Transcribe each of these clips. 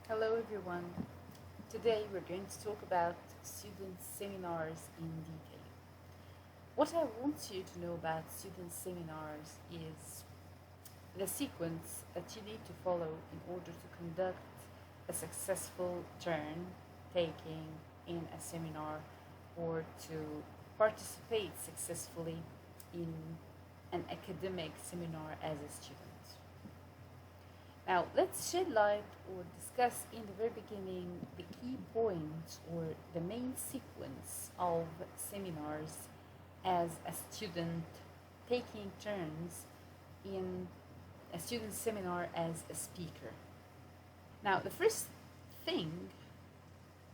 Hello everyone. Today we're going to talk about student seminars in detail. What I want you to know about student seminars is the sequence that you need to follow in order to conduct a successful turn taking in a seminar or to participate successfully in an academic seminar as a student. Now, let's shed light or discuss in the very beginning the key points or the main sequence of seminars as a student taking turns in a student seminar as a speaker. Now, the first thing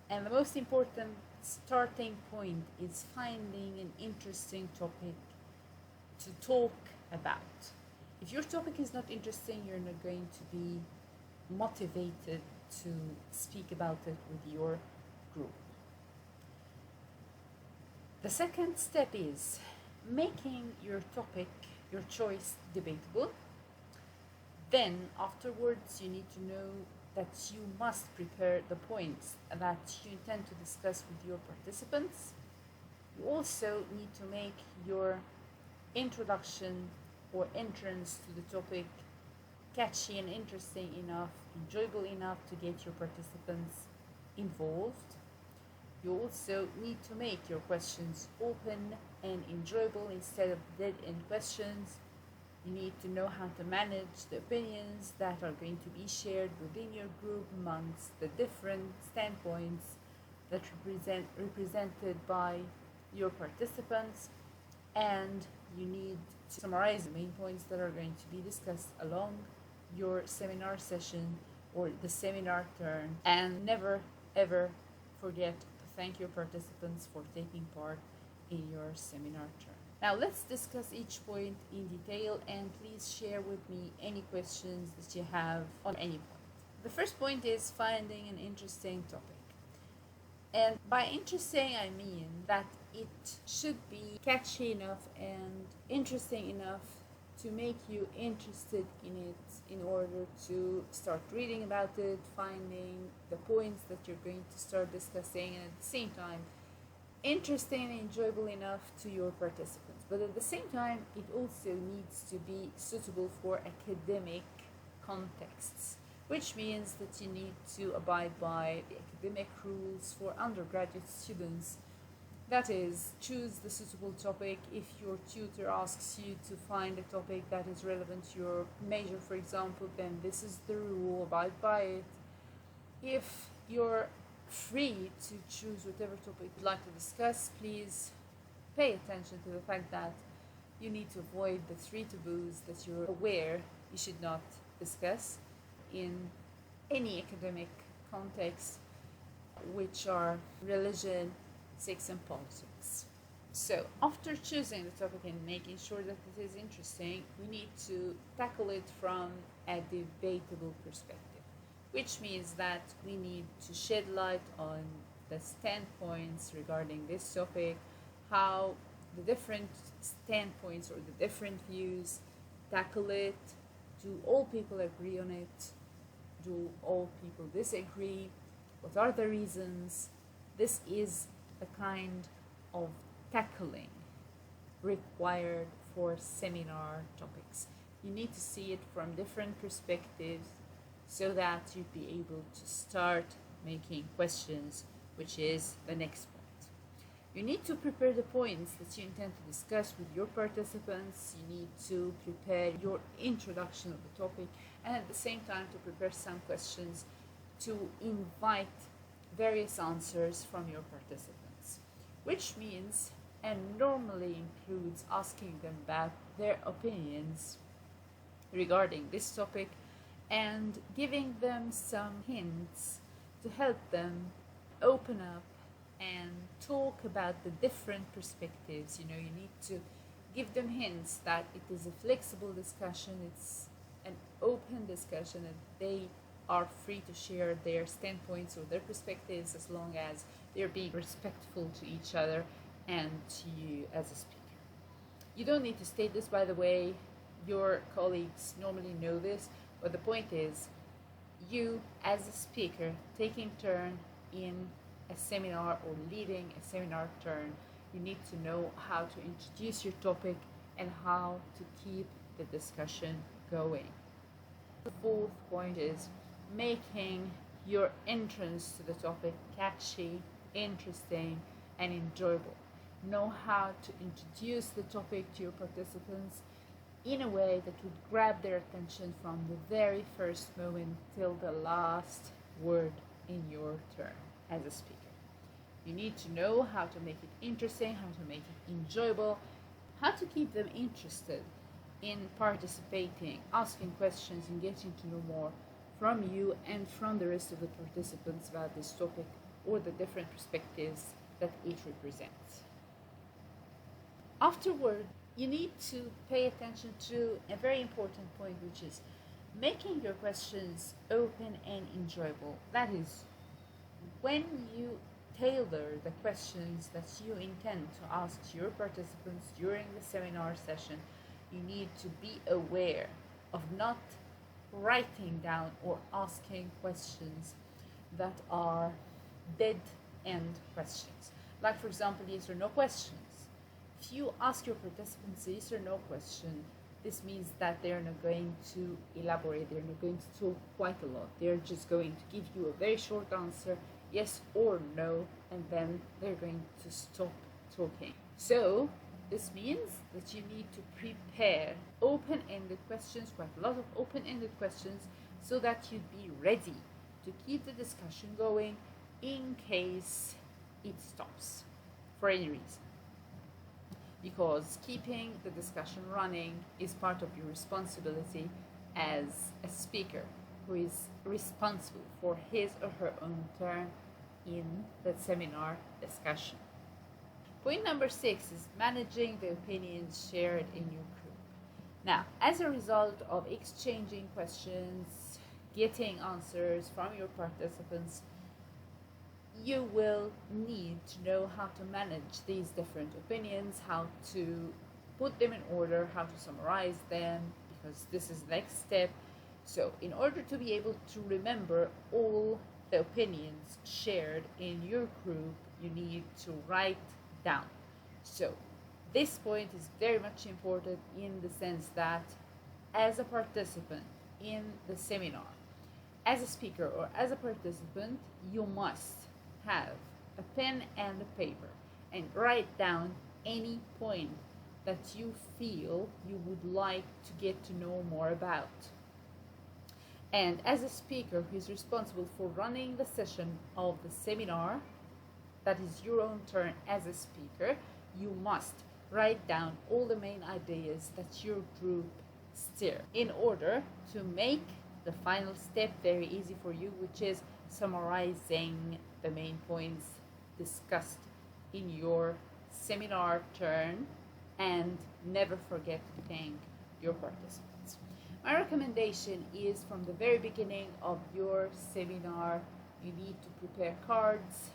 and the most important starting point is finding an interesting topic to talk about. If your topic is not interesting, you're not going to be motivated to speak about it with your group. The second step is making your topic, your choice, debatable. Then, afterwards, you need to know that you must prepare the points that you intend to discuss with your participants. You also need to make your introduction or entrance to the topic catchy and interesting enough, enjoyable enough to get your participants involved. You also need to make your questions open and enjoyable instead of dead-end questions. You need to know how to manage the opinions that are going to be shared within your group amongst the different standpoints that represented by your participants, and you need to summarize the main points that are going to be discussed along your seminar session or the seminar turn, and never ever forget to thank your participants for taking part in your seminar turn. Now let's discuss each point in detail, and please share with me any questions that you have on any point. The first point is finding an interesting topic. And by interesting, I mean that it should be catchy enough and interesting enough to make you interested in it in order to start reading about it, finding the points that you're going to start discussing, and at the same time, interesting and enjoyable enough to your participants. But at the same time, it also needs to be suitable for academic contexts, which means that you need to abide by the academic rules for undergraduate students. That is, choose the suitable topic. If your tutor asks you to find a topic that is relevant to your major, for example, then this is the rule, abide by it. If you're free to choose whatever topic you'd like to discuss, please pay attention to the fact that you need to avoid the three taboos that you're aware you should not discuss in any academic context, which are religion, sex, and politics. So, after choosing the topic and making sure that it is interesting, we need to tackle it from a debatable perspective, which means that we need to shed light on the standpoints regarding this topic, how the different standpoints or the different views tackle it. Do all people agree on it? Do all people disagree? What are the reasons? This is the kind of tackling required for seminar topics. You need to see it from different perspectives so that you'd be able to start making questions, which is the next point. You need to prepare the points that you intend to discuss with your participants. You need to prepare your introduction of the topic, and at the same time to prepare some questions to invite various answers from your participants, which means and normally includes asking them about their opinions regarding this topic and giving them some hints to help them open up and talk about the different perspectives. You need to give them hints that it is a flexible discussion, it's an open discussion, and they are free to share their standpoints or their perspectives as long as they're being respectful to each other and to you as a speaker. You don't need to state this, by the way. Your colleagues normally know this, but the point is You, as a speaker, taking turn in a seminar or leading a seminar turn, you need to know how to introduce your topic and how to keep the discussion going. The fourth point is making your entrance to the topic catchy, interesting, and enjoyable. Know how to introduce the topic to your participants in a way that would grab their attention from the very first moment till the last word in your turn as a speaker. You need to know how to make it interesting, how to make it enjoyable, how to keep them interested in participating, asking questions, and getting to know more from you and from the rest of the participants about this topic or the different perspectives that it represents. Afterward, you need to pay attention to a very important point, which is making your questions open and enjoyable. That is, when you tailor the questions that you intend to ask your participants during the seminar session, you need to be aware of not writing down or asking questions that are dead end questions. Like, for example, yes or no questions. If you ask your participants a yes or no question, this means that they're not going to elaborate, they're not going to talk quite a lot. They're just going to give you a very short answer, yes or no, and then they're going to stop talking. So this means that you need to prepare open-ended questions, quite a lot of open-ended questions, so that you'd be ready to keep the discussion going in case it stops for any reason. Because keeping the discussion running is part of your responsibility as a speaker who is responsible for his or her own turn in the seminar discussion. Point number 6 is managing the opinions shared in your group. Now, as a result of exchanging questions, getting answers from your participants, you will need to know how to manage these different opinions, how to put them in order, how to summarize them, because this is the next step. So in order to be able to remember all the opinions shared in your group, you need to write down. So this point is very much important in the sense that as a participant in the seminar, as a speaker or as a participant, you must have a pen and a paper and write down any point that you feel you would like to get to know more about. And as a speaker who is responsible for running the session of the seminar, that is your own turn as a speaker, you must write down all the main ideas that your group steer in order to make the final step very easy for you, which is summarizing the main points discussed in your seminar turn, and never forget to thank your participants. My recommendation is from the very beginning of your seminar, you need to prepare cards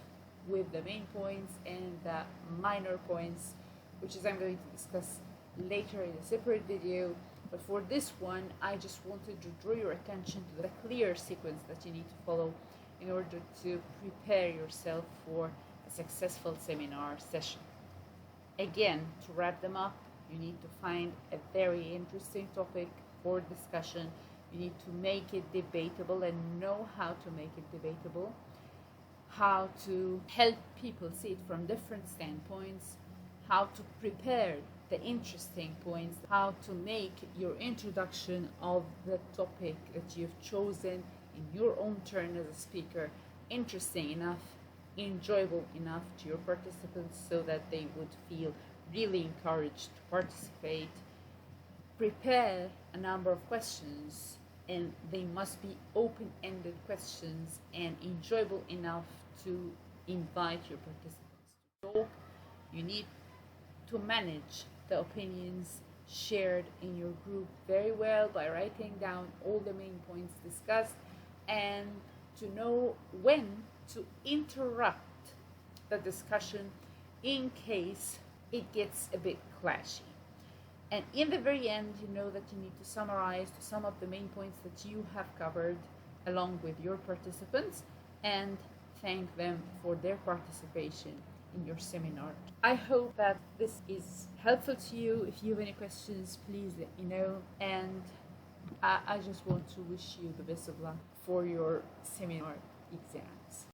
with the main points and the minor points, which is I'm going to discuss later in a separate video. But for this one, I just wanted to draw your attention to the clear sequence that you need to follow in order to prepare yourself for a successful seminar session. Again, to wrap them up, you need to find a very interesting topic for discussion. You need to make it debatable and know how to make it debatable, how to help people see it from different standpoints, how to prepare the interesting points, how to make your introduction of the topic that you've chosen in your own turn as a speaker interesting enough, enjoyable enough to your participants so that they would feel really encouraged to participate. Prepare a number of questions, and they must be open-ended questions and enjoyable enough to invite your participants to talk. You need to manage the opinions shared in your group very well by writing down all the main points discussed, and to know when to interrupt the discussion in case it gets a bit clashy. And in the very end, you know that you need to summarize to sum up the main points that you have covered along with your participants and thank them for their participation in your seminar. I hope that this is helpful to you. If you have any questions, please let me know. And I just want to wish you the best of luck for your seminar exams.